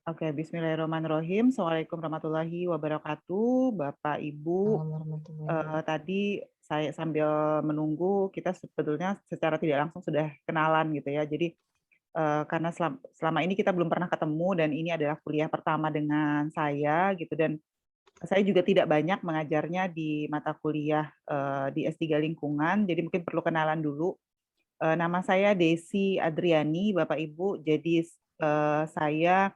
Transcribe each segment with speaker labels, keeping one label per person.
Speaker 1: Oke, bismillahirrahmanirrahim. Assalamualaikum warahmatullahi wabarakatuh, Bapak, Ibu.
Speaker 2: Salam warahmatullahi wabarakatuh.
Speaker 1: Tadi saya sambil menunggu, kita sebetulnya secara tidak langsung sudah kenalan gitu ya. Jadi, karena selama ini kita belum pernah ketemu dan ini adalah kuliah pertama dengan saya gitu, dan saya juga tidak banyak mengajarnya di mata kuliah, di S3 Lingkungan, jadi mungkin perlu kenalan dulu. Nama saya Desi Adriani, Bapak, Ibu. Jadi, saya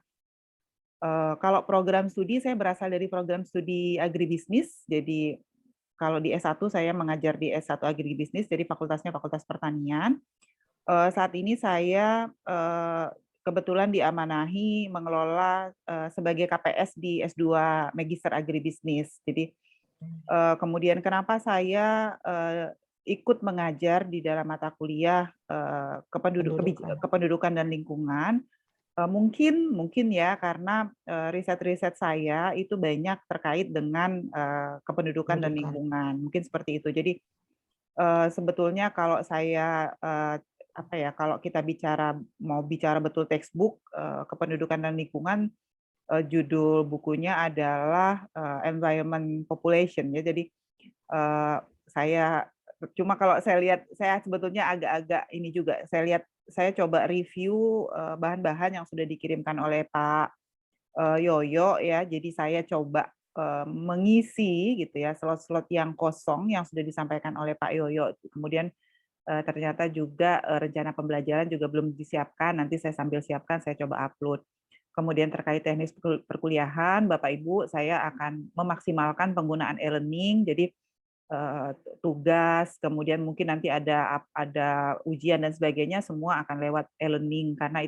Speaker 1: kalau program studi saya berasal dari program studi agribisnis. Jadi kalau di S1 saya mengajar di S1 agribisnis, jadi fakultasnya Fakultas Pertanian. Saat ini saya, kebetulan diamanahi mengelola, sebagai KPS di S2 Magister Agribisnis. Jadi, kemudian kenapa saya, ikut mengajar di dalam mata kuliah,
Speaker 2: Pendudukan.
Speaker 1: kependudukan dan lingkungan. Mungkin ya karena, riset-riset saya itu banyak terkait dengan, kependudukan dan
Speaker 2: Pendudukan.
Speaker 1: lingkungan, mungkin seperti itu. Jadi, sebetulnya kalau saya, apa ya, kalau kita mau bicara betul textbook, kependudukan dan lingkungan, judul bukunya adalah, Environment Population ya. Jadi, eee, saya cuma kalau saya lihat, saya sebetulnya agak-agak ini juga, saya coba review, bahan-bahan yang sudah dikirimkan oleh Pak, Yoyo ya. Jadi saya coba, mengisi gitu ya slot-slot yang kosong yang sudah disampaikan oleh Pak Yoyo. Kemudian, ternyata juga, rencana pembelajaran juga belum disiapkan, nanti saya sambil siapkan saya coba upload. Kemudian terkait teknis perkuliahan, Bapak Ibu, saya akan memaksimalkan penggunaan e-learning. Jadi, tugas, kemudian mungkin nanti ada ujian dan sebagainya, semua akan lewat e-learning, karena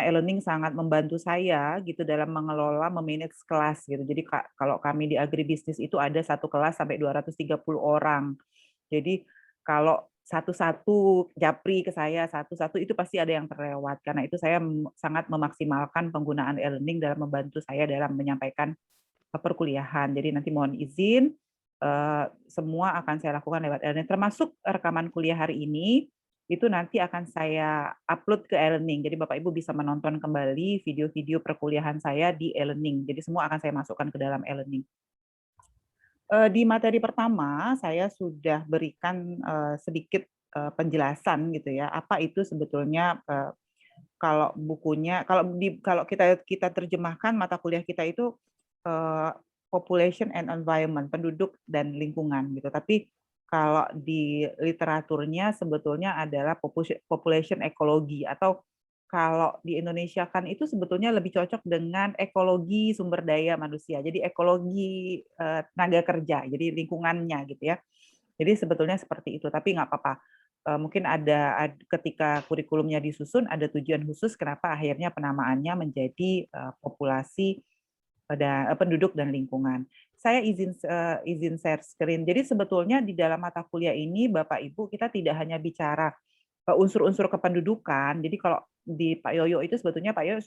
Speaker 1: e-learning sangat membantu saya gitu dalam mengelola, me-manage kelas gitu. Jadi kalau kami di agribisnis itu ada satu kelas sampai 230 orang. Jadi kalau satu-satu japri ke saya, satu-satu itu pasti ada yang terlewat. Karena itu saya sangat memaksimalkan penggunaan e-learning dalam membantu saya dalam menyampaikan perkuliahan. Jadi nanti mohon izin, semua akan saya lakukan lewat e-learning, termasuk rekaman kuliah hari ini, itu nanti akan saya upload ke e-learning. Jadi Bapak Ibu bisa menonton kembali video-video perkuliahan saya di e-learning. Jadi semua akan saya masukkan ke dalam e-learning. Di materi pertama saya sudah berikan, sedikit, penjelasan gitu ya, apa itu sebetulnya, kalau bukunya, kalau kita kita terjemahkan mata kuliah kita itu, eee, population and environment, penduduk dan lingkungan gitu. Tapi kalau di literaturnya sebetulnya adalah population ekologi, atau kalau di Indonesia kan itu sebetulnya lebih cocok dengan ekologi sumber daya manusia. Jadi ekologi, tenaga kerja, jadi lingkungannya gitu ya. Jadi sebetulnya seperti itu, tapi nggak apa-apa. Mungkin ketika kurikulumnya disusun, ada tujuan khusus kenapa akhirnya penamaannya menjadi, populasi penduduk dan lingkungan. Saya izin share screen. Jadi sebetulnya di dalam mata kuliah ini Bapak Ibu, kita tidak hanya bicara, unsur-unsur kependudukan. Jadi kalau di Pak Yoyo itu sebetulnya Pak Yoyo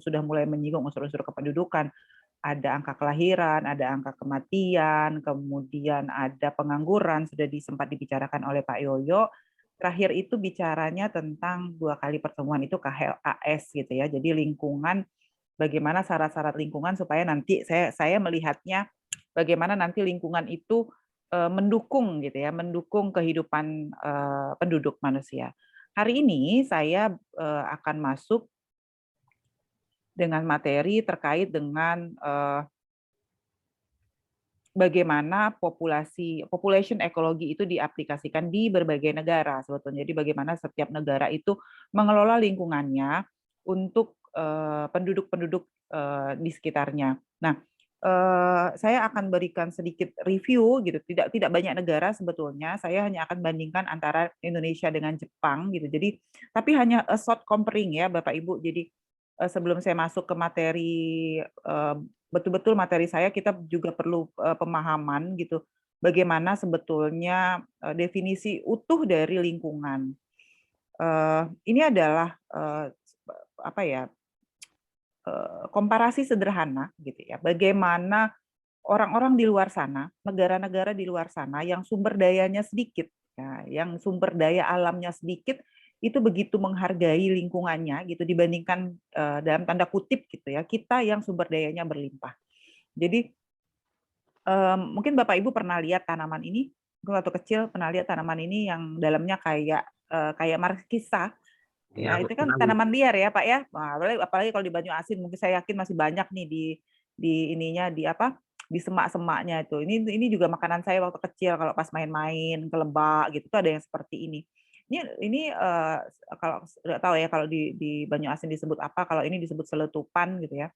Speaker 1: sudah mulai menyinggung unsur-unsur kependudukan. Ada angka kelahiran, ada angka kematian, kemudian ada pengangguran, sudah sempat dibicarakan oleh Pak Yoyo. Terakhir itu bicaranya tentang 2 kali pertemuan itu KHAS gitu ya. Jadi lingkungan, bagaimana syarat-syarat lingkungan supaya nanti saya melihatnya bagaimana nanti lingkungan itu, mendukung gitu ya, mendukung kehidupan, penduduk manusia. Hari ini saya, akan masuk dengan materi terkait dengan, bagaimana population ekologi itu diaplikasikan di berbagai negara sebetulnya. Jadi bagaimana setiap negara itu mengelola lingkungannya untuk, penduduk-penduduk, di sekitarnya. Nah, saya akan berikan sedikit review gitu, tidak tidak banyak negara sebetulnya, saya hanya akan bandingkan antara Indonesia dengan Jepang gitu. Jadi tapi hanya a short comparing ya Bapak Ibu. Jadi, sebelum saya masuk ke materi, betul-betul materi saya, kita juga perlu, pemahaman gitu, bagaimana sebetulnya, definisi utuh dari lingkungan. Ini adalah, apa ya, komparasi sederhana gitu ya, bagaimana orang-orang di luar sana, negara-negara di luar sana yang sumber dayanya sedikit, ya, yang sumber daya alamnya sedikit, itu begitu menghargai lingkungannya gitu dibandingkan dalam tanda kutip gitu ya, kita yang sumber dayanya berlimpah. Jadi mungkin Bapak Ibu pernah lihat tanaman ini, waktu kecil pernah lihat tanaman ini yang dalamnya kayak markisa,
Speaker 3: Ya,
Speaker 1: ya itu kan
Speaker 3: pernah, Bu.
Speaker 1: tanaman liar ya Pak ya. Nah, apalagi kalau di Banyu Asin mungkin saya yakin masih banyak nih di ininya di apa di semak-semaknya itu. Ini juga makanan saya waktu kecil kalau pas main-main ke Lebak gitu tuh ada yang seperti ini. Ini kalau nggak tahu ya kalau di Banyu Asin disebut apa, kalau ini disebut seletupan gitu ya.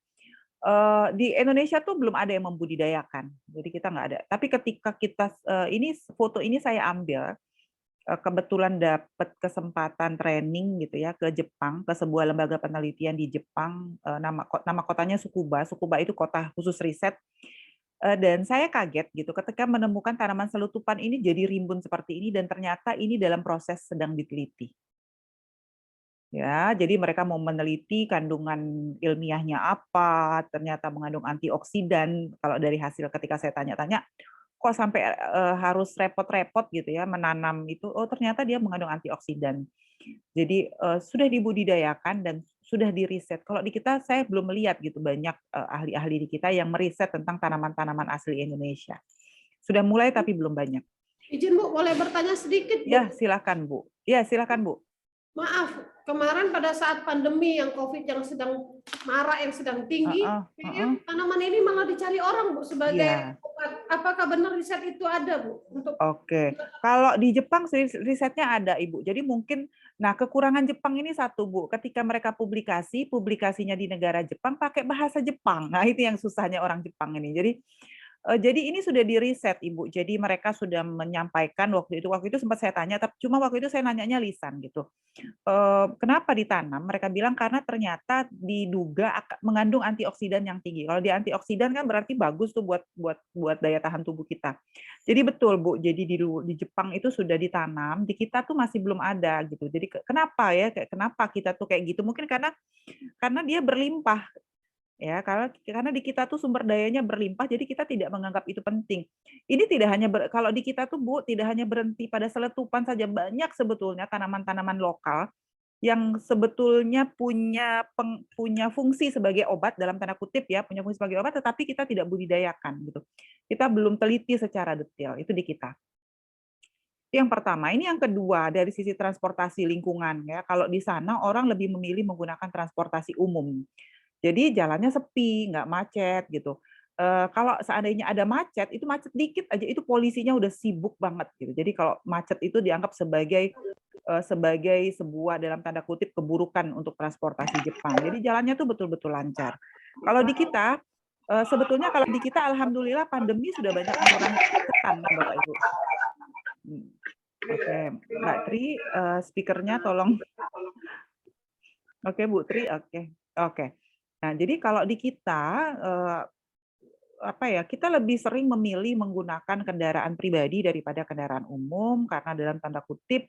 Speaker 1: Di Indonesia tuh belum ada yang membudidayakan, jadi kita nggak ada. Tapi ketika kita ini foto ini saya ambil, kebetulan dapat kesempatan training gitu ya ke Jepang, ke sebuah lembaga penelitian di Jepang, nama kotanya Tsukuba. Tsukuba itu kota khusus riset, dan saya kaget gitu ketika menemukan tanaman seletupan ini jadi rimbun seperti ini dan ternyata ini dalam proses sedang diteliti. Ya, jadi mereka mau meneliti kandungan ilmiahnya apa, ternyata mengandung antioksidan. Kalau dari hasil ketika saya tanya-tanya, kok sampai harus repot-repot gitu ya menanam itu? Oh, ternyata dia mengandung antioksidan. Jadi sudah dibudidayakan dan sudah diriset. Kalau di kita saya belum melihat gitu banyak ahli-ahli di kita yang meriset tentang tanaman-tanaman asli Indonesia. Sudah mulai tapi belum banyak.
Speaker 4: Izin Bu, boleh bertanya sedikit Bu?
Speaker 1: Ya, silakan Bu. Ya, silakan Bu.
Speaker 4: Maaf, kemarin pada saat pandemi yang COVID yang sedang marak, yang sedang tinggi, kayaknya tanaman ini malah dicari orang Bu sebagai obat. Apakah benar riset itu ada Bu?
Speaker 1: Oke, kalau di Jepang risetnya ada Ibu. Jadi mungkin, nah kekurangan Jepang ini satu Bu, ketika mereka publikasinya di negara Jepang pakai bahasa Jepang. Nah itu yang susahnya orang Jepang ini. Jadi ini sudah diriset Ibu. Jadi mereka sudah menyampaikan waktu itu sempat saya tanya, tapi cuma waktu itu saya nanyanya lisan gitu. Kenapa ditanam? Mereka bilang karena ternyata diduga mengandung antioksidan yang tinggi. Kalau di antioksidan kan berarti bagus tuh buat daya tahan tubuh kita. Jadi betul Bu, jadi di Jepang itu sudah ditanam, di kita tuh masih belum ada gitu. Jadi kenapa ya? Kenapa kita tuh kayak gitu? Mungkin karena dia berlimpah. Ya, karena di kita tuh sumber dayanya berlimpah, jadi kita tidak menganggap itu penting. Ini tidak hanya kalau di kita tuh Bu, tidak hanya berhenti pada seletupan saja, banyak sebetulnya tanaman-tanaman lokal yang sebetulnya punya fungsi sebagai obat dalam tanda kutip ya, punya fungsi sebagai obat, tetapi kita tidak budidayakan gitu. Kita belum teliti secara detail, itu di kita. Itu yang pertama. Ini yang kedua dari sisi transportasi lingkungan ya. Kalau di sana orang lebih memilih menggunakan transportasi umum. Jadi jalannya sepi, nggak macet gitu. Kalau seandainya ada macet, itu macet dikit aja itu polisinya udah sibuk banget gitu. Jadi kalau macet itu dianggap sebagai sebuah dalam tanda kutip keburukan untuk transportasi Jepang. Jadi jalannya tuh betul-betul lancar. Kalau di kita sebetulnya kalau di kita alhamdulillah pandemi sudah banyak mengurangi kemacetan Bapak Ibu. Oke, Mbak Tri, speakernya tolong. Oke, Bu Tri, oke. Nah, jadi kalau di kita kita lebih sering memilih menggunakan kendaraan pribadi daripada kendaraan umum karena dalam tanda kutip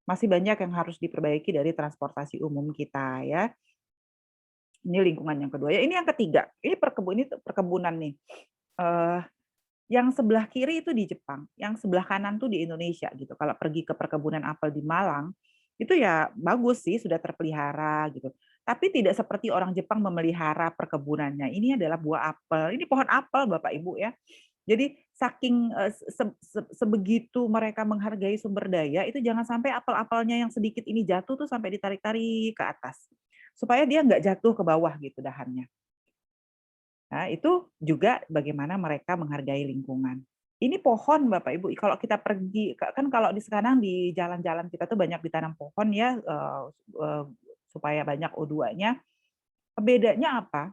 Speaker 1: masih banyak yang harus diperbaiki dari transportasi umum kita ya. Ini lingkungan yang kedua. Ya, ini yang ketiga. Ini perkebunan nih. Yang sebelah kiri itu di Jepang, yang sebelah kanan tuh di Indonesia gitu. Kalau pergi ke perkebunan apel di Malang, itu ya bagus sih sudah terpelihara gitu. Tapi tidak seperti orang Jepang memelihara perkebunannya. Ini adalah buah apel. Ini pohon apel Bapak Ibu ya. Jadi saking sebegitu mereka menghargai sumber daya, itu jangan sampai apel-apelnya yang sedikit ini jatuh tuh sampai ditarik-tarik ke atas. Supaya dia nggak jatuh ke bawah gitu dahannya. Nah, itu juga bagaimana mereka menghargai lingkungan. Ini pohon Bapak Ibu, kalau kita pergi, kan kalau sekarang di jalan-jalan kita tuh banyak ditanam pohon ya, supaya banyak O2-nya. Bedanya apa?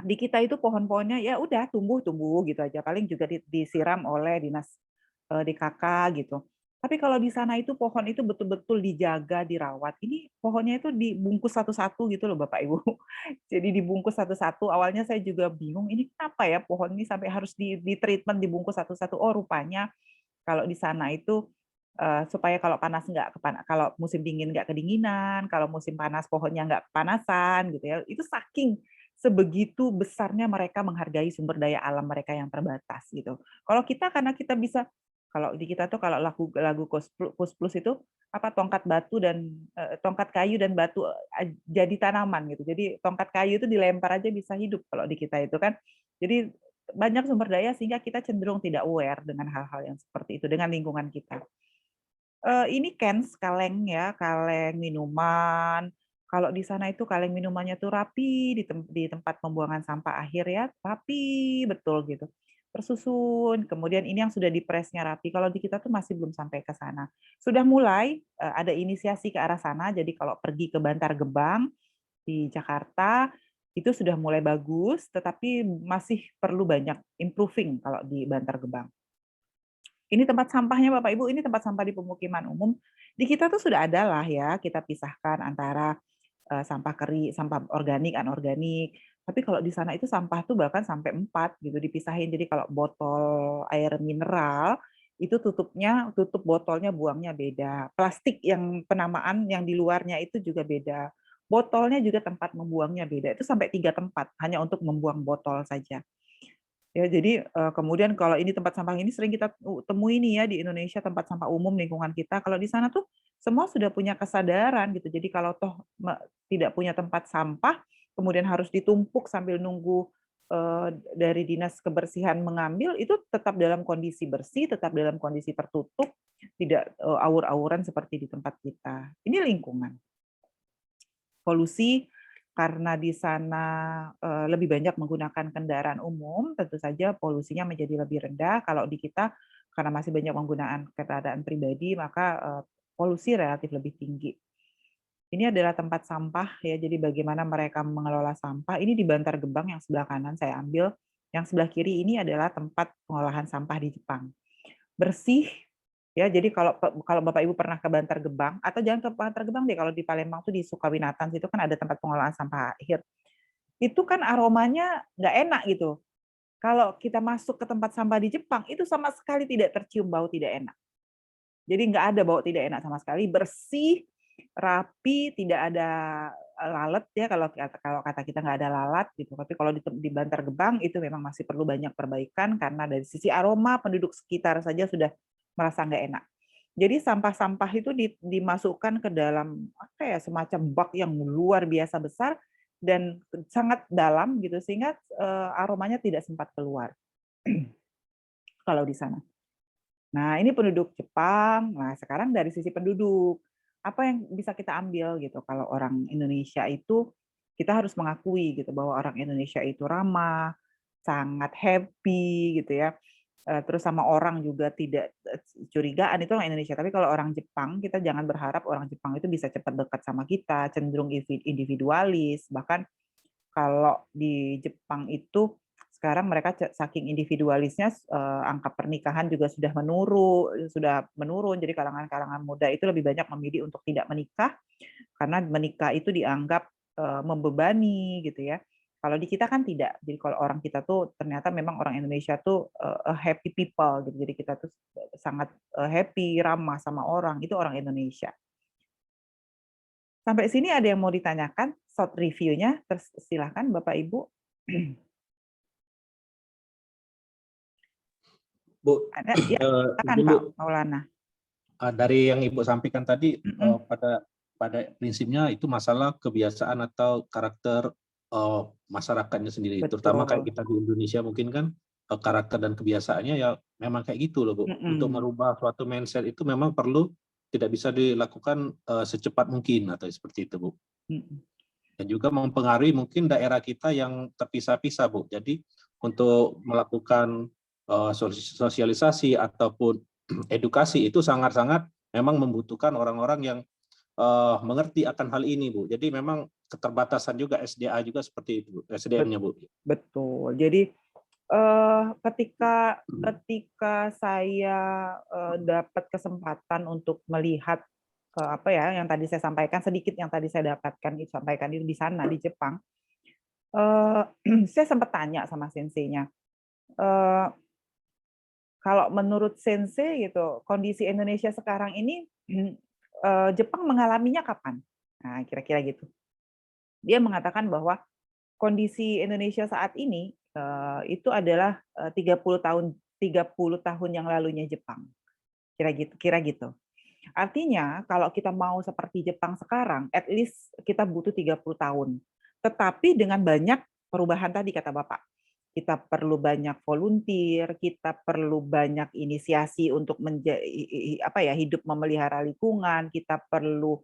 Speaker 1: Di kita itu pohon-pohonnya ya udah tumbuh-tumbuh gitu aja, paling juga disiram oleh dinas DKK gitu. Tapi kalau di sana itu pohon itu betul-betul dijaga, dirawat. Ini pohonnya itu dibungkus satu-satu gitu loh Bapak Ibu. Jadi dibungkus satu-satu. Awalnya saya juga bingung, ini kenapa ya pohon ini sampai harus di-treatment dibungkus satu-satu. Oh rupanya kalau di sana itu supaya kalau kalau musim dingin nggak kedinginan, kalau musim panas pohonnya nggak kepanasan gitu ya. Itu saking sebegitu besarnya mereka menghargai sumber daya alam mereka yang terbatas gitu. Kalau kita karena kita bisa Kalau di kita tuh kalau lagu Kus Plus itu apa tongkat batu dan tongkat kayu dan batu jadi tanaman gitu. Jadi tongkat kayu itu dilempar aja bisa hidup kalau di kita itu kan. Jadi banyak sumber daya sehingga kita cenderung tidak aware dengan hal-hal yang seperti itu dengan lingkungan kita. Ini cans, kaleng ya, kaleng minuman. Kalau di sana itu kaleng minumannya tuh rapi di tempat pembuangan sampah akhir ya, rapi betul gitu. Tersusun, kemudian ini yang sudah dipresnya rapi. Kalau di kita tuh masih belum sampai ke sana. Sudah mulai ada inisiasi ke arah sana. Jadi kalau pergi ke Bantar Gebang di Jakarta itu sudah mulai bagus, tetapi masih perlu banyak improving kalau di Bantar Gebang. Ini tempat sampahnya Bapak Ibu, ini tempat sampah di pemukiman umum. Di kita tuh sudah ada lah ya, kita pisahkan antara sampah kering, sampah organik, anorganik. Tapi kalau di sana itu sampah tuh bahkan sampai 4 gitu dipisahin. Jadi kalau botol air mineral itu tutup botolnya buangnya beda. Plastik yang penamaan yang di luarnya itu juga beda. Botolnya juga tempat membuangnya beda. Itu sampai 3 tempat hanya untuk membuang botol saja. Ya, jadi kemudian kalau ini tempat sampah ini sering kita temui nih ya di Indonesia tempat sampah umum lingkungan kita. Kalau di sana tuh semua sudah punya kesadaran gitu. Jadi kalau toh tidak punya tempat sampah, kemudian harus ditumpuk sambil nunggu dari dinas kebersihan mengambil, itu tetap dalam kondisi bersih, tetap dalam kondisi tertutup, tidak awur-awuran seperti di tempat kita. Ini lingkungan. Polusi karena di sana lebih banyak menggunakan kendaraan umum, tentu saja polusinya menjadi lebih rendah. Kalau di kita karena masih banyak menggunakan kendaraan pribadi, maka polusi relatif lebih tinggi. Ini adalah tempat sampah ya, jadi bagaimana mereka mengelola sampah. Ini di Bantar Gebang yang sebelah kanan saya ambil, yang sebelah kiri ini adalah tempat pengolahan sampah di Jepang. Bersih, ya, jadi kalau Bapak Ibu pernah ke Bantar Gebang, atau jangan ke Bantar Gebang deh, kalau di Palembang tuh di Sukawinatan situ kan ada tempat pengolahan sampah akhir. Itu kan aromanya nggak enak gitu. Kalau kita masuk ke tempat sampah di Jepang, itu sama sekali tidak tercium bau tidak enak. Jadi nggak ada bau tidak enak sama sekali, bersih, rapi, tidak ada lalat ya, kalau kata kita nggak ada lalat gitu. Tapi kalau di Bantar Gebang itu memang masih perlu banyak perbaikan karena dari sisi aroma penduduk sekitar saja sudah merasa nggak enak. Jadi sampah-sampah itu dimasukkan ke dalam apa ya, semacam bak yang luar biasa besar dan sangat dalam gitu sehingga aromanya tidak sempat keluar kalau di sana. Nah, ini penduduk Jepang. Nah, sekarang dari sisi penduduk, apa yang bisa kita ambil gitu? Kalau orang Indonesia itu kita harus mengakui gitu bahwa orang Indonesia itu ramah, sangat happy gitu ya. Terus sama orang juga tidak curigaan, itu orang Indonesia. Tapi kalau orang Jepang, kita jangan berharap orang Jepang itu bisa cepat dekat sama kita, cenderung individualis. Bahkan kalau di Jepang itu sekarang mereka saking individualisnya angka pernikahan juga sudah menurun. Jadi kalangan-kalangan muda itu lebih banyak memilih untuk tidak menikah karena menikah itu dianggap membebani gitu ya. Kalau di kita kan tidak. Jadi kalau orang kita tuh ternyata memang orang Indonesia tuh a happy people gitu. Jadi kita tuh sangat happy, ramah sama orang. Itu orang Indonesia. Sampai sini ada yang mau ditanyakan? Short review-nya, silahkan Bapak Ibu.
Speaker 3: Bu,
Speaker 1: Ada? Ya, silakan
Speaker 3: Bu,
Speaker 1: Pak Maulana.
Speaker 3: dari yang Ibu sampaikan tadi, pada prinsipnya itu masalah kebiasaan atau karakter masyarakatnya sendiri.
Speaker 1: Betul.
Speaker 3: Terutama kayak kita di Indonesia mungkin kan karakter dan kebiasaannya ya memang kayak gitu loh Bu. Untuk merubah suatu mindset itu memang perlu tidak bisa dilakukan secepat mungkin atau seperti itu Bu. Dan juga mempengaruhi mungkin daerah kita yang terpisah-pisah Bu. Jadi untuk melakukan sosialisasi ataupun edukasi itu sangat-sangat memang membutuhkan orang-orang yang mengerti akan hal ini Bu. Jadi memang keterbatasan juga SDA juga seperti itu, SDM-nya Bu.
Speaker 1: Betul. Jadi ketika saya dapat kesempatan untuk melihat apa ya yang tadi saya sampaikan, sedikit yang tadi saya dapatkan disampaikan itu di sana di Jepang, saya sempat tanya sama senseinya, kalau menurut sensei gitu kondisi Indonesia sekarang ini Jepang mengalaminya kapan? Nah, kira-kira gitu. Dia mengatakan bahwa kondisi Indonesia saat ini itu adalah 30 tahun yang lalunya Jepang. kira gitu. Artinya kalau kita mau seperti Jepang sekarang, at least kita butuh 30 tahun. Tetapi dengan banyak perubahan tadi kata Bapak. Kita perlu banyak volunteer, kita perlu banyak inisiasi untuk hidup memelihara lingkungan, kita perlu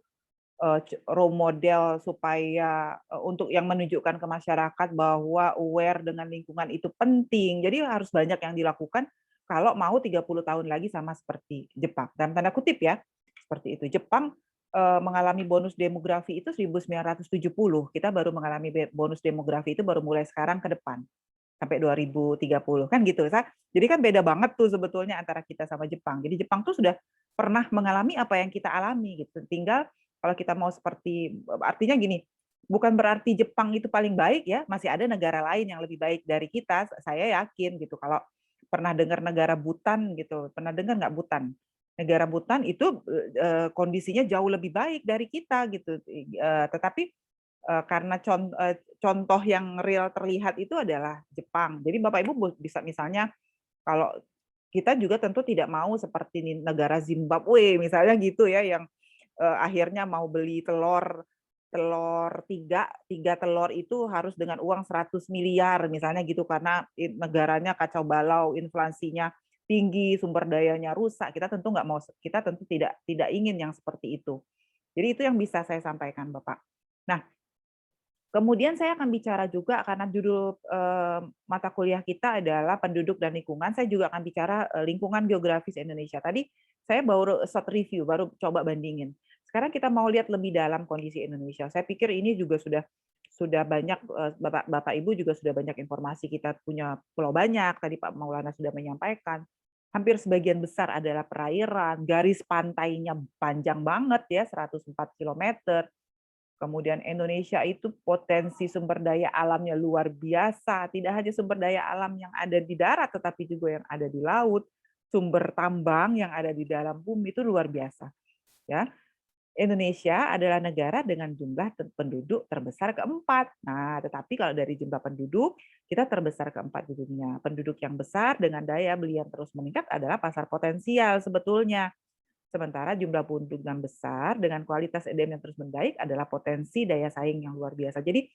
Speaker 1: role model supaya untuk yang menunjukkan ke masyarakat bahwa aware dengan lingkungan itu penting. Jadi harus banyak yang dilakukan kalau mau 30 tahun lagi sama seperti Jepang. Dalam tanda kutip ya, seperti itu. Jepang mengalami bonus demografi itu 1970. Kita baru mengalami bonus demografi itu baru mulai sekarang ke depan. Sampai 2030 kan gitu. Jadi kan beda banget tuh sebetulnya antara kita sama Jepang. Jadi Jepang tuh sudah pernah mengalami apa yang kita alami gitu. Tinggal kalau kita mau seperti, artinya gini, bukan berarti Jepang itu paling baik ya, masih ada negara lain yang lebih baik dari kita, saya yakin gitu. Kalau pernah dengar negara Bhutan gitu, pernah dengar nggak Bhutan? Negara Bhutan itu kondisinya jauh lebih baik dari kita gitu. Tetapi karena contoh yang real terlihat itu adalah Jepang. Jadi Bapak Ibu bisa misalnya kalau kita juga tentu tidak mau seperti negara Zimbabwe misalnya gitu ya, yang akhirnya mau beli telur tiga telur itu harus dengan uang 100 miliar misalnya gitu, karena negaranya kacau balau, inflasinya tinggi, sumber dayanya rusak. Kita tentu nggak mau, kita tentu tidak ingin yang seperti itu. Jadi itu yang bisa saya sampaikan Bapak. Nah, kemudian saya akan bicara juga karena judul mata kuliah kita adalah penduduk dan lingkungan. Saya juga akan bicara lingkungan geografis Indonesia. Tadi saya baru short review, baru coba bandingin. Sekarang kita mau lihat lebih dalam kondisi Indonesia. Saya pikir ini juga sudah banyak, Bapak Ibu juga sudah banyak informasi. Kita punya pulau banyak, tadi Pak Maulana sudah menyampaikan. Hampir sebagian besar adalah perairan, garis pantainya panjang banget ya, 104 kilometer. Kemudian Indonesia itu potensi sumber daya alamnya luar biasa. Tidak hanya sumber daya alam yang ada di darat, tetapi juga yang ada di laut. Sumber tambang yang ada di dalam bumi itu luar biasa. Ya, Indonesia adalah negara dengan jumlah penduduk terbesar keempat. Nah, tetapi kalau dari jumlah penduduk, kita terbesar keempat di dunia. Penduduk yang besar dengan daya beli yang terus meningkat adalah pasar potensial sebetulnya. Sementara jumlah penduduk yang besar dengan kualitas SDM yang terus membaik adalah potensi daya saing yang luar biasa. Jadi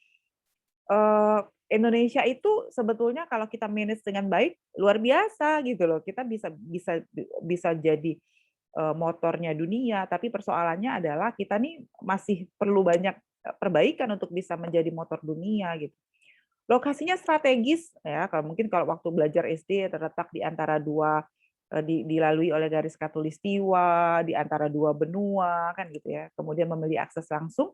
Speaker 1: Indonesia itu sebetulnya kalau kita manage dengan baik luar biasa gitu loh. Kita bisa jadi motornya dunia, tapi persoalannya adalah kita nih masih perlu banyak perbaikan untuk bisa menjadi motor dunia gitu. Lokasinya strategis ya, mungkin kalau waktu belajar SD terletak di antara dua dilalui oleh garis khatulistiwa di antara dua benua kan gitu ya. Kemudian memiliki akses langsung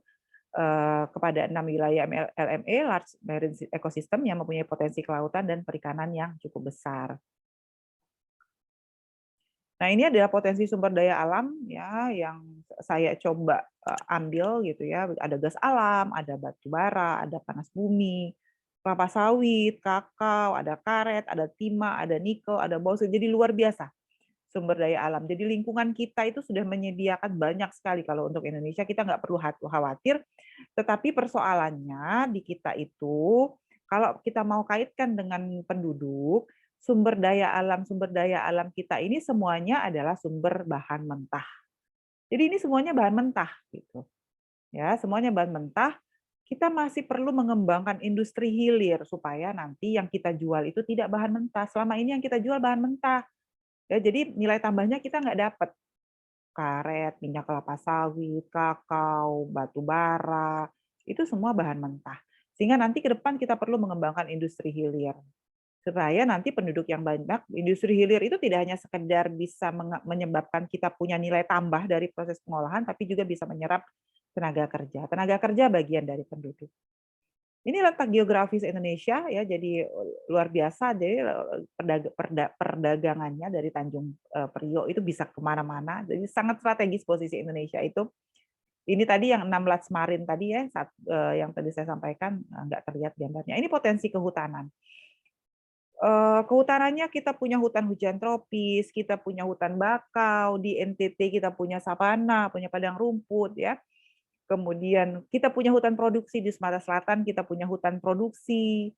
Speaker 1: kepada 6 wilayah LME (Large Marine Ecosystem) yang mempunyai potensi kelautan dan perikanan yang cukup besar. Nah, ini adalah potensi sumber daya alam ya yang saya coba ambil gitu ya. Ada gas alam, ada batu bara, ada panas bumi, kelapa sawit, kakao, ada karet, ada timah, ada nikel, ada bauxit. Jadi luar biasa sumber daya alam. Jadi lingkungan kita itu sudah menyediakan banyak sekali. Kalau untuk Indonesia kita nggak perlu khawatir. Tetapi persoalannya di kita itu kalau kita mau kaitkan dengan penduduk, sumber daya alam kita ini semuanya adalah sumber bahan mentah. Jadi ini semuanya bahan mentah gitu. Ya, semuanya bahan mentah. Kita masih perlu mengembangkan industri hilir supaya nanti yang kita jual itu tidak bahan mentah. Selama ini yang kita jual bahan mentah. Ya, jadi nilai tambahnya kita nggak dapat. Karet, minyak kelapa sawit, kakao, batu bara, itu semua bahan mentah. Sehingga nanti ke depan kita perlu mengembangkan industri hilir. Supaya nanti penduduk yang banyak, industri hilir itu tidak hanya sekedar bisa menyebabkan kita punya nilai tambah dari proses pengolahan, tapi juga bisa menyerap tenaga kerja. Tenaga kerja bagian dari penduduk. Ini letak geografis Indonesia ya, jadi luar biasa. Jadi perdagangannya dari Tanjung Priok itu bisa kemana-mana. Jadi sangat strategis posisi Indonesia itu. Ini tadi yang 16 Marin tadi ya, yang tadi saya sampaikan nggak terlihat gambarnya. Ini potensi kehutanan. Kehutanannya kita punya hutan hujan tropis, kita punya hutan bakau, di NTT kita punya savana, punya padang rumput ya. Kemudian kita punya hutan produksi di Sumatera Selatan, kita punya hutan produksi.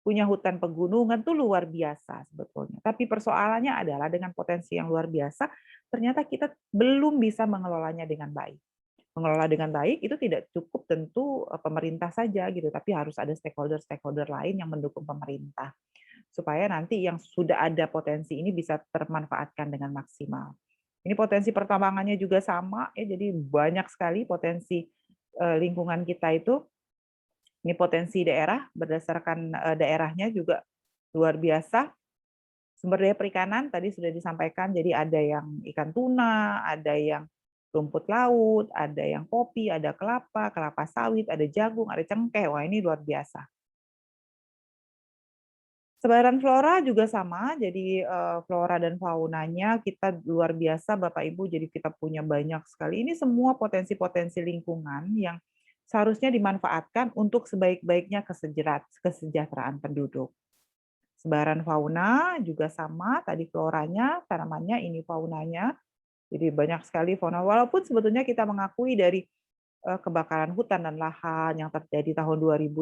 Speaker 1: punya hutan pegunungan tuh luar biasa sebetulnya. Tapi persoalannya adalah dengan potensi yang luar biasa, ternyata kita belum bisa mengelolanya dengan baik. Mengelola dengan baik itu tidak cukup tentu pemerintah saja gitu, tapi harus ada stakeholder-stakeholder lain yang mendukung pemerintah. Supaya nanti yang sudah ada potensi ini bisa termanfaatkan dengan maksimal. Ini potensi pertambangannya juga sama, ya, jadi banyak sekali potensi lingkungan kita itu. Ini potensi daerah, berdasarkan daerahnya juga luar biasa. Sumber daya perikanan tadi sudah disampaikan, jadi ada yang ikan tuna, ada yang rumput laut, ada yang kopi, ada kelapa, kelapa sawit, ada jagung, ada cengkeh. Wah, ini luar biasa. Sebaran flora juga sama, jadi flora dan faunanya kita luar biasa Bapak Ibu, jadi kita punya banyak sekali. Ini semua potensi-potensi lingkungan yang seharusnya dimanfaatkan untuk sebaik-baiknya kesejahteraan penduduk. Sebaran fauna juga sama, tadi floranya, tanamannya, ini faunanya. Jadi banyak sekali fauna, walaupun sebetulnya kita mengakui dari kebakaran hutan dan lahan yang terjadi tahun 2005,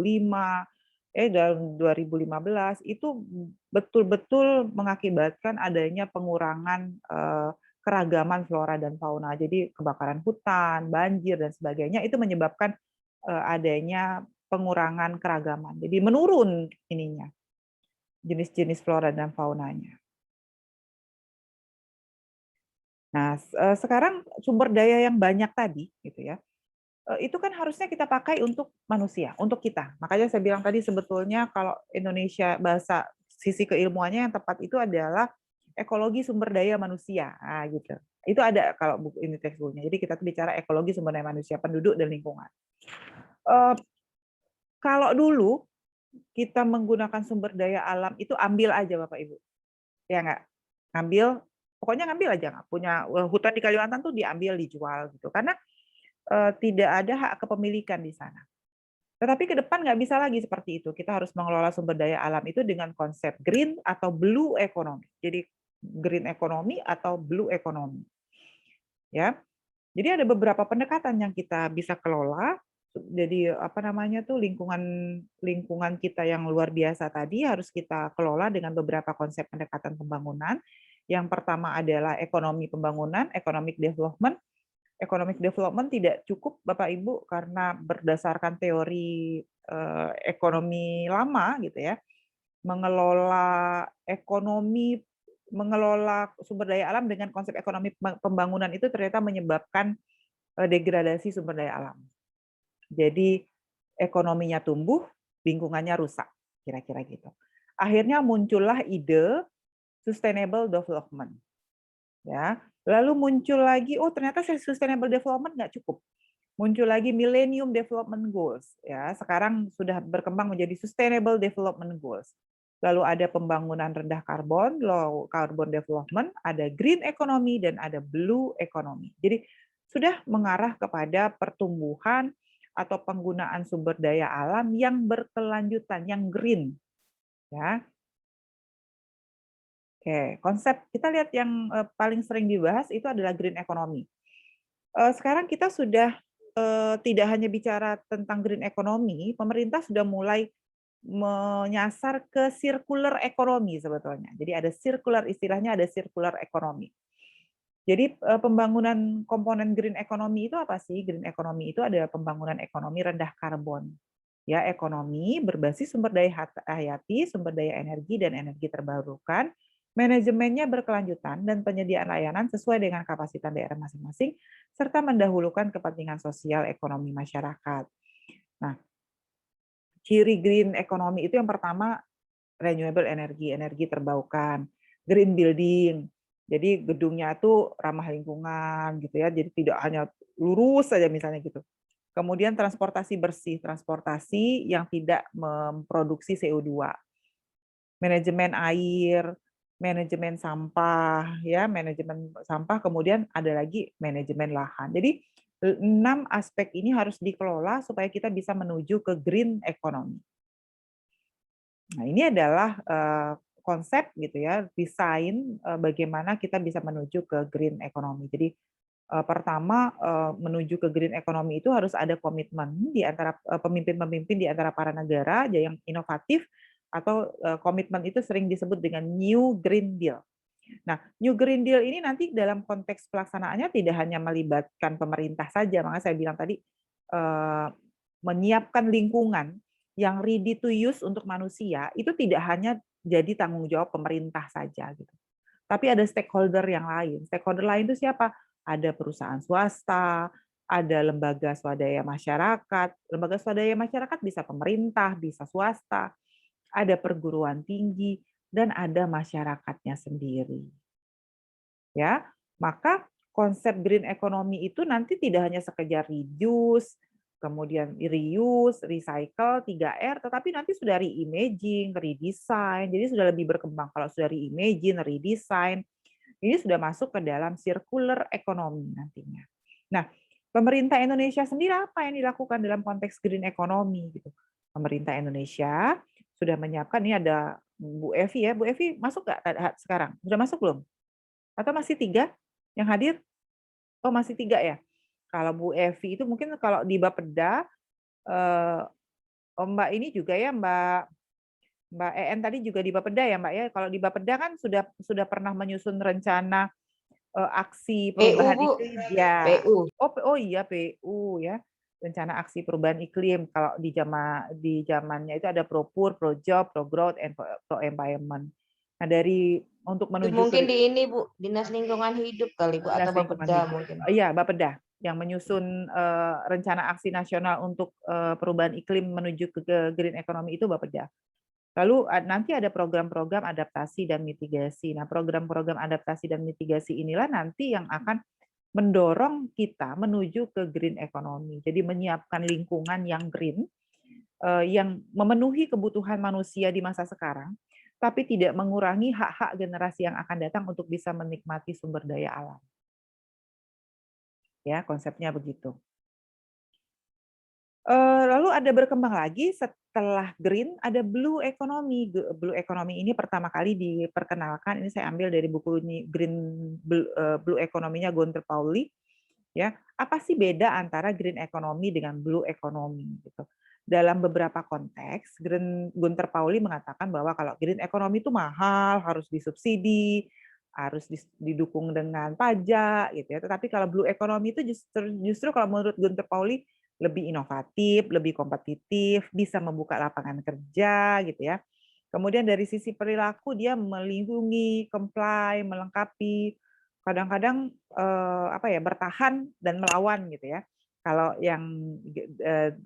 Speaker 1: dalam 2015 itu betul-betul mengakibatkan adanya pengurangan keragaman flora dan fauna. Jadi kebakaran hutan, banjir dan sebagainya itu menyebabkan adanya pengurangan keragaman. Jadi menurun ininya jenis-jenis flora dan faunanya. Nah, sekarang sumber daya yang banyak tadi gitu ya. Itu kan harusnya kita pakai untuk manusia, untuk kita. Makanya saya bilang tadi sebetulnya kalau Indonesia bahasa sisi keilmuannya yang tepat itu adalah ekologi sumber daya manusia, gitu. Itu ada kalau buku ini teksturnya. Jadi kita tuh bicara ekologi sumber daya manusia, penduduk dan lingkungan. Kalau dulu kita menggunakan sumber daya alam itu ambil aja Bapak Ibu, ya nggak? Ngambil, pokoknya ngambil aja, nggak punya hutan di Kalimantan tuh diambil, dijual gitu. Karena tidak ada hak kepemilikan di sana. Tetapi ke depan nggak bisa lagi seperti itu. Kita harus mengelola sumber daya alam itu dengan konsep green atau blue economy. Jadi green economy atau blue economy. Ya. Jadi ada beberapa pendekatan yang kita bisa kelola. Jadi apa namanya tuh lingkungan kita yang luar biasa tadi harus kita kelola dengan beberapa konsep pendekatan pembangunan. Yang pertama adalah ekonomi pembangunan, economic development. Economic development tidak cukup Bapak Ibu karena berdasarkan teori ekonomi lama gitu ya, mengelola sumber daya alam dengan konsep ekonomi pembangunan itu ternyata menyebabkan degradasi sumber daya alam. Jadi ekonominya tumbuh, lingkungannya rusak, kira-kira gitu. Akhirnya muncullah ide sustainable development. Ya, lalu muncul lagi, oh ternyata sustainable development nggak cukup. Muncul lagi Millennium Development Goals. Ya, sekarang sudah berkembang menjadi Sustainable Development Goals. Lalu ada pembangunan rendah karbon, low carbon development, ada green economy dan ada blue economy. Jadi sudah mengarah kepada pertumbuhan atau penggunaan sumber daya alam yang berkelanjutan, yang green. Ya, oke, konsep kita lihat yang paling sering dibahas itu adalah green economy. Sekarang kita sudah tidak hanya bicara tentang green economy, pemerintah sudah mulai menyasar ke circular economy sebetulnya. Jadi ada circular, istilahnya ada circular economy. Jadi pembangunan komponen green economy itu apa sih? Green economy itu adalah pembangunan ekonomi rendah karbon. Ya, ekonomi berbasis sumber daya hayati, sumber daya energi dan energi terbarukan. Manajemennya berkelanjutan dan penyediaan layanan sesuai dengan kapasitas daerah masing-masing, serta mendahulukan kepentingan sosial ekonomi masyarakat. Nah, ciri green economy itu yang pertama, renewable energy, energi terbarukan. Green building, jadi gedungnya itu ramah lingkungan, gitu ya. Jadi tidak hanya lurus saja misalnya gitu. Kemudian transportasi bersih, transportasi yang tidak memproduksi CO2. Manajemen air, manajemen sampah, ya, manajemen sampah, kemudian ada lagi manajemen lahan. Jadi 6 aspek ini harus dikelola supaya kita bisa menuju ke green economy. Nah, ini adalah konsep gitu ya, desain bagaimana kita bisa menuju ke green economy. Jadi pertama menuju ke green economy itu harus ada komitmen di antara pemimpin-pemimpin di antara para negara yang inovatif atau komitmen itu sering disebut dengan New Green Deal. Nah, New Green Deal ini nanti dalam konteks pelaksanaannya tidak hanya melibatkan pemerintah saja, makanya saya bilang tadi menyiapkan lingkungan yang ready to use untuk manusia itu tidak hanya jadi tanggung jawab pemerintah saja gitu. Tapi ada stakeholder yang lain. Stakeholder lain itu siapa? Ada perusahaan swasta, ada lembaga swadaya masyarakat. Lembaga swadaya masyarakat bisa pemerintah, bisa swasta, ada perguruan tinggi, dan ada masyarakatnya sendiri. Ya, maka konsep green economy itu nanti tidak hanya sekedar reduce, kemudian reuse, recycle, 3R, tetapi nanti sudah reimaging, redesign, jadi sudah lebih berkembang. Kalau sudah reimagine, redesign, ini sudah masuk ke dalam circular economy nantinya. Nah, pemerintah Indonesia sendiri apa yang dilakukan dalam konteks green economy gitu? Pemerintah Indonesia sudah menyiapkan, ini ada Bu Evi ya, Bu Evi masuk nggak sekarang? Sudah masuk belum? Atau masih 3 yang hadir? Oh masih 3 ya? Kalau Bu Evi itu mungkin kalau di Bapeda, Mbak ini juga ya, Mbak EN tadi juga di Bapeda ya Mbak ya? Kalau di Bapeda kan sudah pernah menyusun rencana aksi perubahan iklim ya. Oh iya PU ya. Rencana aksi perubahan iklim kalau di zamannya itu ada Propur, Projob, Progrowth, and Pro Environment. Nah, untuk menuju
Speaker 2: mungkin di ini Bu, Dinas Lingkungan Hidup kali Bu, atau Bapeda mungkin.
Speaker 1: Iya, Bapeda yang menyusun rencana aksi nasional untuk perubahan iklim menuju ke green economy itu Bapeda. Lalu nanti ada program-program adaptasi dan mitigasi. Nah, program-program adaptasi dan mitigasi inilah nanti yang akan mendorong kita menuju ke green economy. Jadi menyiapkan lingkungan yang green, yang memenuhi kebutuhan manusia di masa sekarang, tapi tidak mengurangi hak-hak generasi yang akan datang untuk bisa menikmati sumber daya alam. Ya, konsepnya begitu. Lalu ada berkembang lagi setelah green, ada blue economy. Blue economy ini pertama kali diperkenalkan, ini saya ambil dari buku ini Blue Economy-nya Gunter Pauli. Ya, apa sih beda antara green economy dengan blue economy gitu? Dalam beberapa konteks, Gunter Pauli mengatakan bahwa kalau green economy itu mahal, harus disubsidi, harus didukung dengan pajak gitu ya. Tetapi kalau blue economy itu justru kalau menurut Gunter Pauli lebih inovatif, lebih kompetitif, bisa membuka lapangan kerja gitu ya. Kemudian dari sisi perilaku dia melindungi, comply, melengkapi, kadang-kadang bertahan dan melawan gitu ya. Kalau yang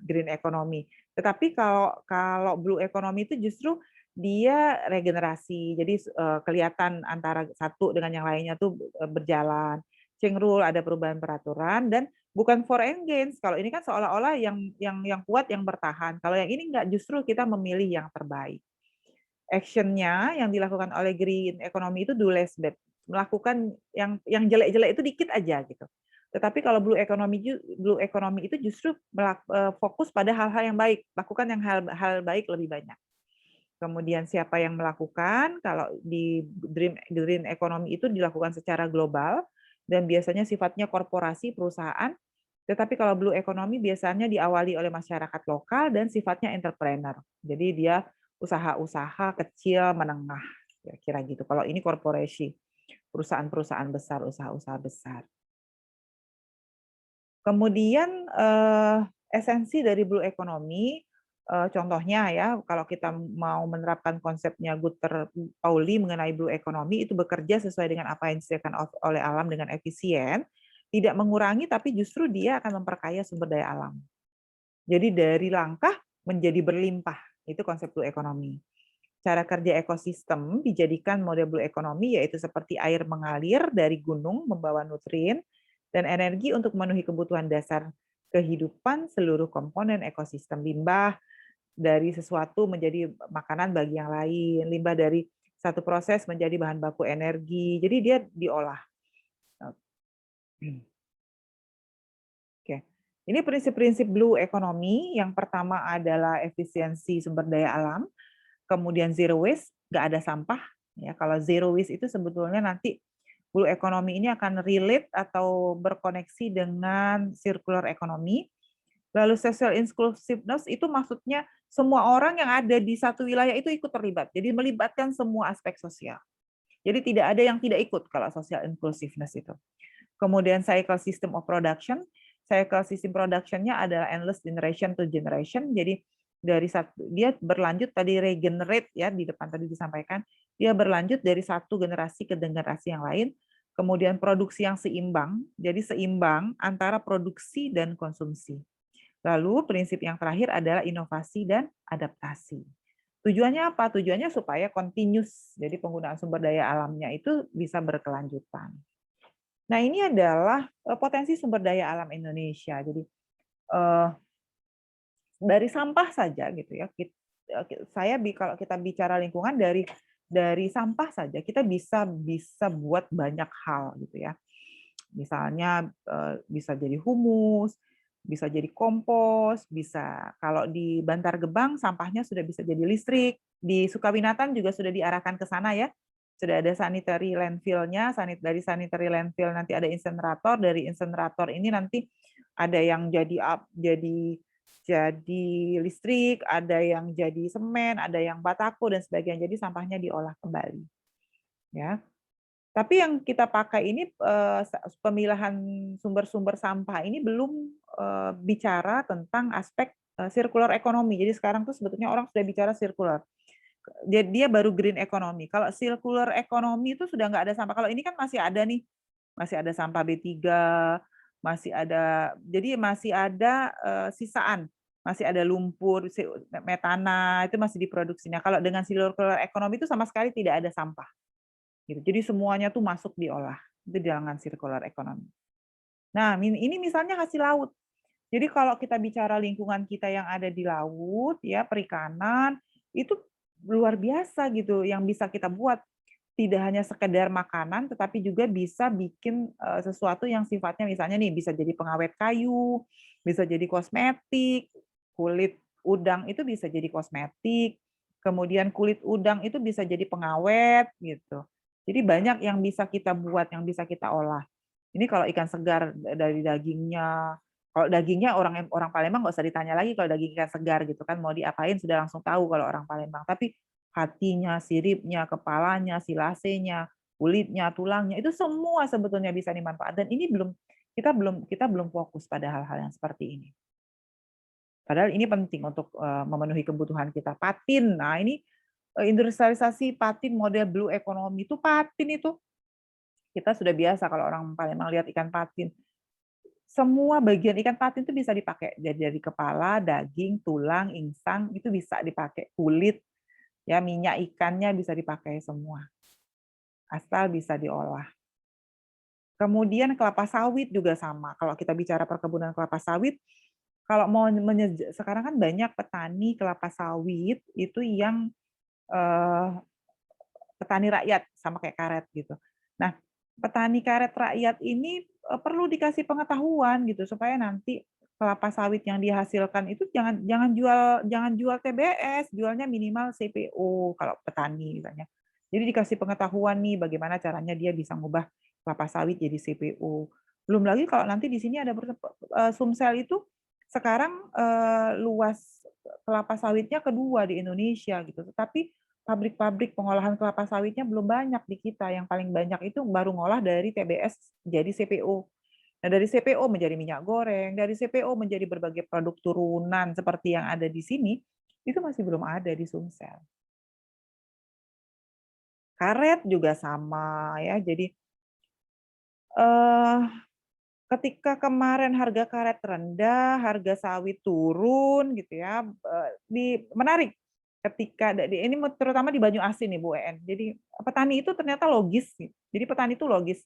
Speaker 1: green economy. Tetapi kalau blue economy itu justru dia regenerasi. Jadi kelihatan antara satu dengan yang lainnya tuh berjalan. Change rule, ada perubahan peraturan, dan bukan for gains. Kalau ini kan seolah-olah yang kuat yang bertahan. Kalau yang ini enggak, justru kita memilih yang terbaik. Action-nya yang dilakukan oleh green economy itu do less bad. Melakukan yang jelek-jelek itu dikit aja gitu. Tetapi kalau blue economy itu justru fokus pada hal-hal yang baik, lakukan yang hal baik lebih banyak. Kemudian siapa yang melakukan? Kalau di green economy itu dilakukan secara global dan biasanya sifatnya korporasi, perusahaan. Tetapi kalau blue economy biasanya diawali oleh masyarakat lokal dan sifatnya entrepreneur. Jadi dia usaha-usaha kecil, menengah, kira-kira gitu. Kalau ini korporasi, perusahaan-perusahaan besar, usaha-usaha besar. Kemudian esensi dari blue economy, contohnya ya, kalau kita mau menerapkan konsepnya Gunter Pauli mengenai blue economy, itu bekerja sesuai dengan apa yang disediakan oleh alam dengan efisien, tidak mengurangi, tapi justru dia akan memperkaya sumber daya alam. Jadi dari langkah menjadi berlimpah, itu konsep blue economy. Cara kerja ekosistem dijadikan model blue economy, yaitu seperti air mengalir dari gunung membawa nutrien dan energi untuk memenuhi kebutuhan dasar kehidupan seluruh komponen ekosistem. Limbah dari sesuatu menjadi makanan bagi yang lain, limbah dari satu proses menjadi bahan baku energi, jadi dia diolah. Oke, ini prinsip-prinsip blue economy. Yang pertama adalah efisiensi sumber daya alam, kemudian zero waste, nggak ada sampah. Ya, kalau zero waste itu sebetulnya nanti blue economy ini akan relate atau berkoneksi dengan circular economy. Lalu social inclusiveness itu maksudnya semua orang yang ada di satu wilayah itu ikut terlibat. Jadi melibatkan semua aspek sosial. Jadi tidak ada yang tidak ikut kalau social inclusiveness itu. Kemudian cycle system of production. Cycle system production-nya adalah endless generation to generation. Jadi dari satu dia berlanjut tadi regenerate ya di depan tadi disampaikan, dia berlanjut dari satu generasi ke generasi yang lain. Kemudian produksi yang seimbang, jadi seimbang antara produksi dan konsumsi. Lalu prinsip yang terakhir adalah inovasi dan adaptasi. Tujuannya apa? Tujuannya supaya continuous, jadi penggunaan sumber daya alamnya itu bisa berkelanjutan. Nah, ini adalah potensi sumber daya alam Indonesia. Jadi dari sampah saja gitu ya. Kalau kita bicara lingkungan dari sampah saja kita bisa buat banyak hal gitu ya. Misalnya bisa jadi humus, bisa jadi kompos, bisa kalau di Bantar Gebang sampahnya sudah bisa jadi listrik, di Sukawinatan juga sudah diarahkan ke sana ya. Sudah ada sanitary landfill-nya, dari sanitary landfill nanti ada insenerator, dari insenerator ini nanti ada yang jadi listrik, ada yang jadi semen, ada yang batako dan sebagainya. Jadi sampahnya diolah kembali. Ya. Tapi yang kita pakai ini pemilahan sumber-sumber sampah ini belum bicara tentang aspek circular economy. Jadi sekarang tuh sebetulnya orang sudah bicara circular. Dia baru green economy. Kalau circular economy itu sudah nggak ada sampah. Kalau ini kan masih ada nih, masih ada sampah B3, masih ada. Jadi masih ada sisaan, masih ada lumpur, metana itu masih diproduksinya. Kalau dengan circular economy itu sama sekali tidak ada sampah. Gitu. Jadi semuanya tuh masuk diolah. Itu dengan circular economy. Nah, ini misalnya hasil laut. Jadi kalau kita bicara lingkungan kita yang ada di laut, ya perikanan, itu luar biasa gitu yang bisa kita buat. Tidak hanya sekedar makanan, tetapi juga bisa bikin sesuatu yang sifatnya misalnya nih bisa jadi pengawet kayu, bisa jadi kosmetik, kulit udang itu bisa jadi kosmetik, kemudian kulit udang itu bisa jadi pengawet gitu. Jadi banyak yang bisa kita buat, yang bisa kita olah. Ini kalau ikan segar dari dagingnya, kalau dagingnya orang Palembang nggak usah ditanya lagi kalau daging ikan segar gitu kan mau diapain sudah langsung tahu kalau orang Palembang. Tapi hatinya, siripnya, kepalanya, silasenya, kulitnya, tulangnya itu semua sebetulnya bisa dimanfaatkan. Dan ini kita belum fokus pada hal-hal yang seperti ini. Padahal ini penting untuk memenuhi kebutuhan kita. Patin, nah ini industrialisasi patin model blue economy itu patin itu kita sudah biasa kalau orang Palembang lihat ikan patin. Semua bagian ikan patin itu bisa dipakai dari kepala, daging, tulang, insang itu bisa dipakai, kulit, ya minyak ikannya bisa dipakai semua. Asal bisa diolah. Kemudian kelapa sawit juga sama. Kalau kita bicara perkebunan kelapa sawit, kalau mau sekarang kan banyak petani kelapa sawit itu yang petani rakyat sama kayak karet gitu. Nah, petani karet rakyat ini perlu dikasih pengetahuan gitu supaya nanti kelapa sawit yang dihasilkan itu jangan jual TBS, jualnya minimal CPO kalau petani misalnya. Jadi dikasih pengetahuan nih bagaimana caranya dia bisa mengubah kelapa sawit jadi CPO. Belum lagi kalau nanti di sini ada Sumsel itu sekarang luas kelapa sawitnya kedua di Indonesia gitu. Tetapi pabrik-pabrik pengolahan kelapa sawitnya belum banyak di kita. Yang paling banyak itu baru ngolah dari TBS jadi CPO. Nah, dari CPO menjadi minyak goreng, dari CPO menjadi berbagai produk turunan seperti yang ada di sini, itu masih belum ada di Sumsel. Karet juga sama ya. Jadi ketika kemarin harga karet rendah, harga sawit turun gitu ya, menarik. Ketika ini terutama di Banyu Asin nih Bu En. Jadi petani itu ternyata logis. Jadi petani itu logis.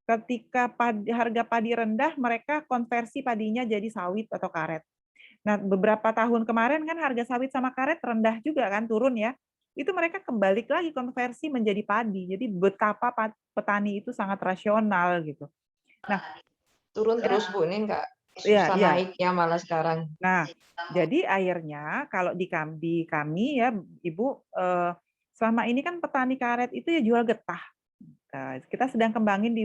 Speaker 1: Ketika harga padi rendah, mereka konversi padinya jadi sawit atau karet. Nah, beberapa tahun kemarin kan harga sawit sama karet rendah juga kan, turun ya. Itu mereka kembali lagi konversi menjadi padi. Jadi betapa petani itu sangat rasional gitu. Nah,
Speaker 2: turun terus Bu, ini enggak
Speaker 1: Iya,
Speaker 2: susah
Speaker 1: iya.
Speaker 2: naiknya malah sekarang.
Speaker 1: Nah, jadi akhirnya kalau di kami ya Ibu, selama ini kan petani karet itu ya jual getah. Nah, kita sedang kembangin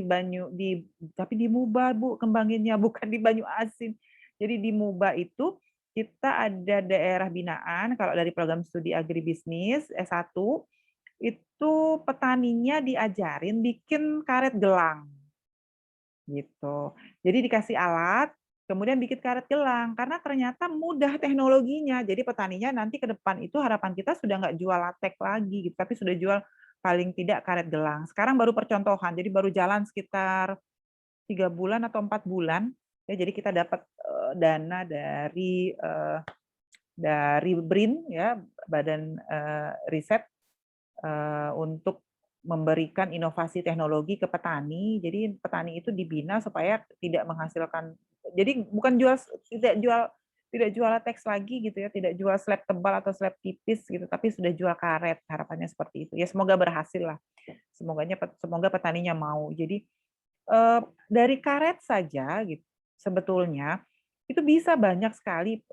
Speaker 1: tapi di Muba Bu, kembanginnya bukan di Banyu Asin. Jadi di MUBA itu kita ada daerah binaan, kalau dari program studi agribisnis S1, itu petaninya diajarin bikin karet gelang. Gitu. Jadi dikasih alat, kemudian bikin karet gelang, karena ternyata mudah teknologinya. Jadi petaninya nanti ke depan itu harapan kita sudah nggak jual latek lagi, gitu, tapi sudah jual paling tidak karet gelang. Sekarang baru percontohan, jadi baru jalan sekitar 3 bulan atau 4 bulan. Ya, jadi kita dapat dana dari BRIN, ya, Badan Riset, untuk memberikan inovasi teknologi ke petani. Jadi petani itu dibina supaya tidak menghasilkan, jadi bukan tidak jual latex lagi gitu ya, tidak jual slab tebal atau slab tipis gitu, tapi sudah jual karet. Harapannya seperti itu. Ya semoga berhasil lah. Semoga petaninya mau. Jadi dari karet saja gitu sebetulnya itu bisa banyak sekali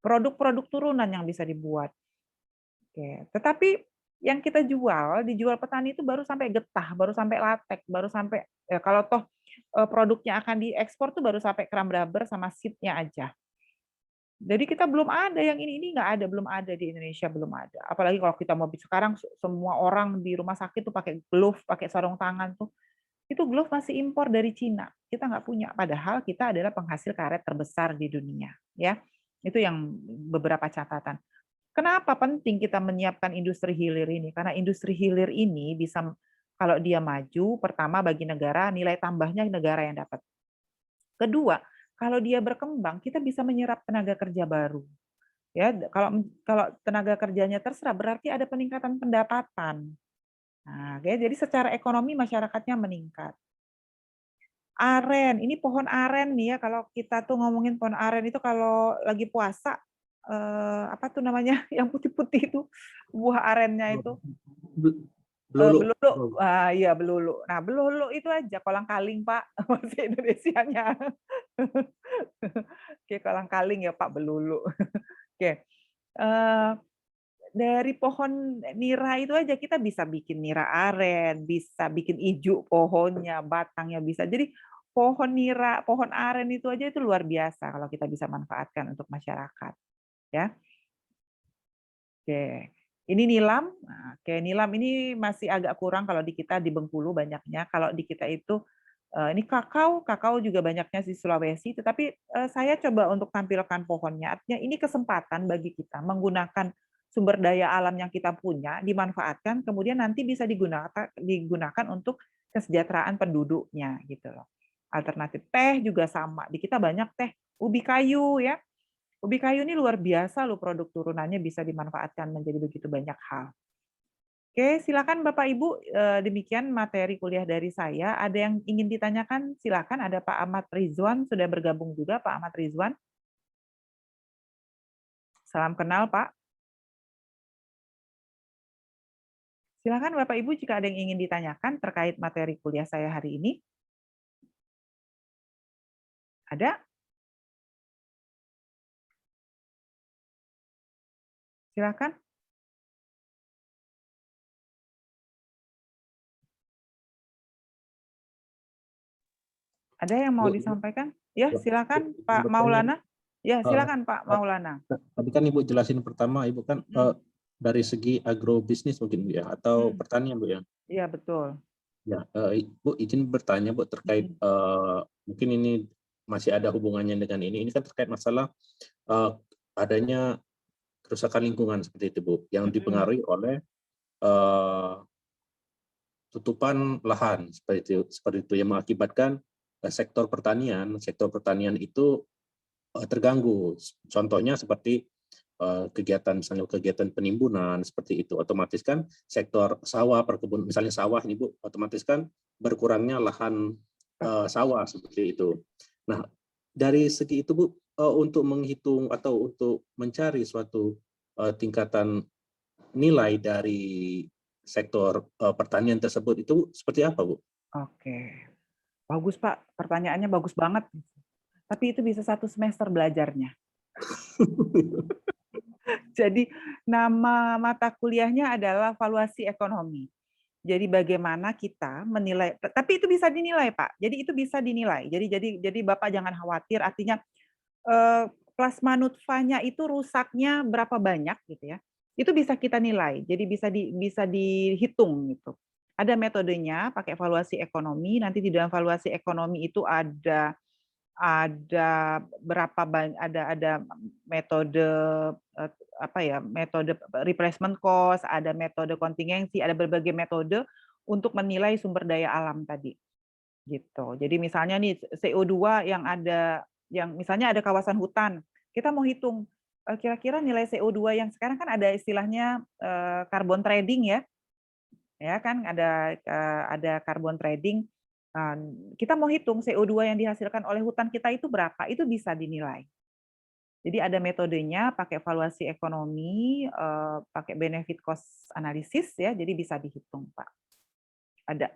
Speaker 1: produk-produk turunan yang bisa dibuat. Oke, tetapi yang kita dijual petani itu baru sampai getah, baru sampai latek, baru sampai ya kalau toh produknya akan diekspor tuh baru sampai cram rubber sama seed-nya aja. Jadi kita belum ada yang ini nggak ada, belum ada di Indonesia, belum ada. Apalagi kalau kita mau sekarang semua orang di rumah sakit tuh pakai glove, pakai sarung tangan tuh. Itu glove masih impor dari Cina. Kita nggak punya. Padahal kita adalah penghasil karet terbesar di dunia, ya. Itu yang beberapa catatan. Kenapa penting kita menyiapkan industri hilir ini? Karena industri hilir ini bisa, kalau dia maju, pertama bagi negara, nilai tambahnya negara yang dapat. Kedua, kalau dia berkembang, kita bisa menyerap tenaga kerja baru. Ya, kalau tenaga kerjanya terserap, berarti ada peningkatan pendapatan. Nah, jadi secara ekonomi masyarakatnya meningkat. Aren, ini pohon aren nih ya, kalau kita tuh ngomongin pohon aren itu kalau lagi puasa, apa tuh namanya yang putih-putih itu buah arennya itu
Speaker 3: Belulu.
Speaker 1: belulu. Iya belulu. Nah belulu itu aja kolang-kaling Pak, bahasa Indonesianya. Oke, kolang-kaling ya Pak, belulu. Oke, dari pohon nira itu aja kita bisa bikin nira aren, bisa bikin ijuk pohonnya, batangnya bisa. Jadi pohon nira, pohon aren itu aja itu luar biasa kalau kita bisa manfaatkan untuk masyarakat. Ya. Oke, ini nilam. Nah, oke, nilam ini masih agak kurang kalau di kita di Bengkulu banyaknya. Kalau di kita itu ini kakao juga banyaknya di Sulawesi. Tetapi saya coba untuk tampilkan pohonnya. Artinya ini kesempatan bagi kita menggunakan sumber daya alam yang kita punya, dimanfaatkan, kemudian nanti bisa digunakan untuk kesejahteraan penduduknya gitu loh. Alternatif teh juga sama. Di kita banyak teh ubi kayu ya. Ubi kayu ini luar biasa loh, produk turunannya bisa dimanfaatkan menjadi begitu banyak hal. Oke, silakan Bapak Ibu, demikian materi kuliah dari saya. Ada yang ingin ditanyakan? Silakan, ada Pak Ahmad Rizwan sudah bergabung juga, Pak Ahmad Rizwan. Salam kenal, Pak. Silakan Bapak Ibu jika ada yang ingin ditanyakan terkait materi kuliah saya hari ini. Ada? Silakan. Ada yang mau disampaikan? Ya, silakan Pak Maulana. Ya, silakan Pak Maulana.
Speaker 3: Tadi kan Ibu jelasin pertama, Ibu kan dari segi agrobisnis mungkin Bu ya, atau pertanian Bu ya?
Speaker 1: Iya, betul.
Speaker 3: Ya, Bu izin bertanya Bu terkait mungkin ini masih ada hubungannya dengan ini. Ini kan terkait masalah adanya kerusakan lingkungan seperti itu Bu, yang dipengaruhi oleh tutupan lahan seperti itu yang mengakibatkan sektor pertanian itu terganggu. Contohnya seperti misalnya kegiatan penimbunan seperti itu, otomatis kan sektor sawah, perkebunan, misalnya sawah ini Bu, otomatis kan berkurangnya lahan sawah seperti itu. Nah, dari segi itu Bu, untuk menghitung atau untuk mencari suatu tingkatan nilai dari sektor pertanian tersebut itu seperti apa Bu?
Speaker 1: Oke, bagus Pak, pertanyaannya bagus banget. Tapi itu bisa 1 semester belajarnya. Jadi nama mata kuliahnya adalah valuasi ekonomi. Jadi bagaimana kita menilai, tapi itu bisa dinilai, Pak. Jadi itu bisa dinilai. Jadi Bapak jangan khawatir, artinya plasma nutfanya itu rusaknya berapa banyak gitu ya. Itu bisa kita nilai. Jadi bisa dihitung gitu. Ada metodenya, pakai evaluasi ekonomi. Nanti di dalam evaluasi ekonomi itu ada berapa banyak, ada metode metode replacement cost, ada metode kontingensi, ada berbagai metode untuk menilai sumber daya alam tadi gitu. Jadi misalnya nih CO2 yang misalnya ada kawasan hutan, kita mau hitung kira-kira nilai CO2 yang sekarang kan ada istilahnya carbon trading ya kan ada carbon trading. Kita mau hitung CO2 yang dihasilkan oleh hutan kita itu berapa, itu bisa dinilai. Jadi ada metodenya, pakai evaluasi ekonomi, pakai benefit cost analysis ya, jadi bisa dihitung, Pak. Ada.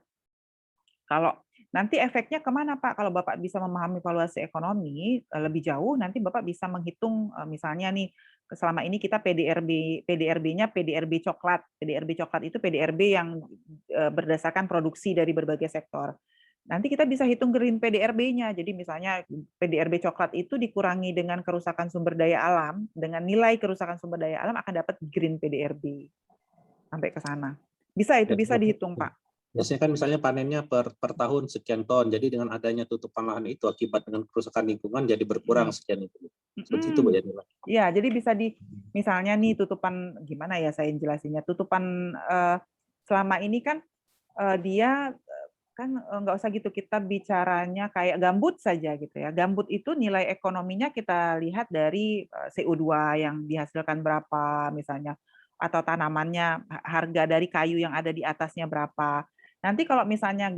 Speaker 1: Kalau nanti efeknya kemana, Pak? Kalau Bapak bisa memahami evaluasi ekonomi lebih jauh, nanti Bapak bisa menghitung misalnya nih, selama ini kita PDRB-nya PDRB coklat. PDRB coklat itu PDRB yang berdasarkan produksi dari berbagai sektor. Nanti kita bisa hitung green PDRB-nya. Jadi misalnya PDRB coklat itu dikurangi dengan kerusakan sumber daya alam, dengan nilai kerusakan sumber daya alam akan dapat green PDRB. Sampai ke sana. Bisa itu, bisa dihitung, Pak.
Speaker 3: Biasanya kan misalnya panennya per tahun sekian ton. Jadi dengan adanya tutupan lahan itu akibat dengan kerusakan lingkungan jadi berkurang sekian itu. Seperti itu, Bu ya.
Speaker 1: Iya, jadi bisa misalnya nih tutupan, gimana ya saya jelasinnya, tutupan selama ini kan dia kan nggak usah gitu, kita bicaranya kayak gambut saja gitu ya. Gambut itu nilai ekonominya kita lihat dari CO2 yang dihasilkan berapa misalnya, atau tanamannya, harga dari kayu yang ada di atasnya berapa. Nanti kalau misalnya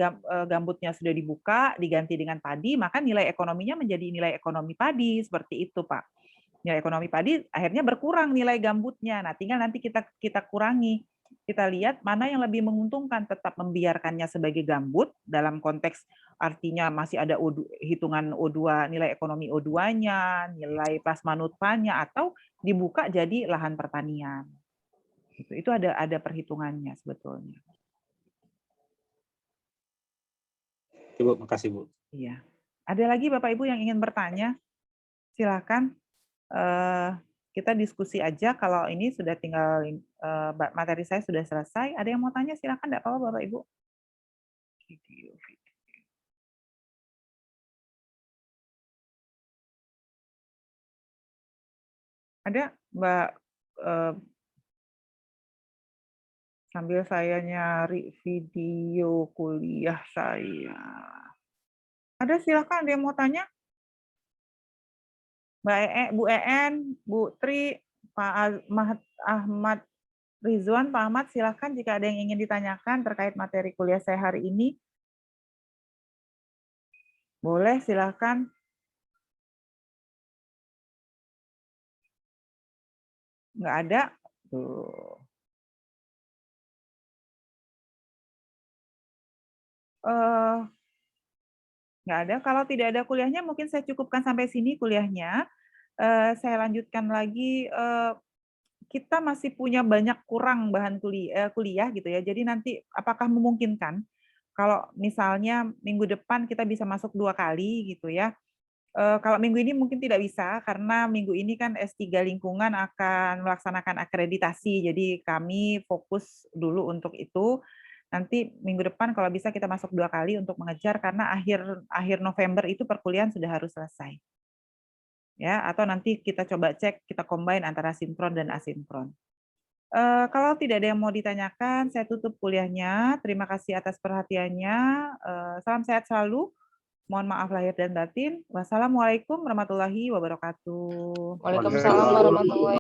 Speaker 1: gambutnya sudah dibuka, diganti dengan padi, maka nilai ekonominya menjadi nilai ekonomi padi, seperti itu, Pak. Nilai ekonomi padi akhirnya berkurang nilai gambutnya. Nah, tinggal nanti kita kurangi. Kita lihat mana yang lebih menguntungkan, tetap membiarkannya sebagai gambut dalam konteks artinya masih ada hitungan O2, nilai ekonomi O2-nya, nilai plasma nutfanya, atau dibuka jadi lahan pertanian. Itu ada perhitungannya sebetulnya.
Speaker 3: Ibu, makasih, Bu.
Speaker 1: Iya. Ada lagi Bapak Ibu yang ingin bertanya? Silakan. Kita diskusi aja, kalau ini sudah tinggal materi saya sudah selesai. Ada yang mau tanya silakan, enggak apa-apa Bapak Ibu. Video. Ada Mbak, sambil saya nyari video kuliah saya. Ada silakan, ada yang mau tanya? Bu EN, Bu Tri, Pak Ahmad Rizwan, Pak Ahmad, silakan jika ada yang ingin ditanyakan terkait materi kuliah saya hari ini. Boleh, silakan. Nggak ada? Tuh. Nggak ada. Kalau tidak ada kuliahnya, mungkin saya cukupkan sampai sini kuliahnya. Saya lanjutkan lagi. Kita masih punya banyak kurang bahan kuliah gitu ya. Jadi nanti apakah memungkinkan kalau misalnya minggu depan kita bisa masuk 2 kali gitu ya. Kalau minggu ini mungkin tidak bisa karena minggu ini kan S3 lingkungan akan melaksanakan akreditasi. Jadi kami fokus dulu untuk itu. Nanti minggu depan kalau bisa kita masuk 2 kali untuk mengejar karena akhir November itu perkuliahan sudah harus selesai. Ya, atau nanti kita coba cek, kita combine antara sinkron dan asinkron. Kalau tidak ada yang mau ditanyakan, saya tutup kuliahnya. Terima kasih atas perhatiannya. Salam sehat selalu. Mohon maaf lahir dan batin. Wassalamualaikum warahmatullahi wabarakatuh.
Speaker 2: Waalaikumsalam warahmatullahi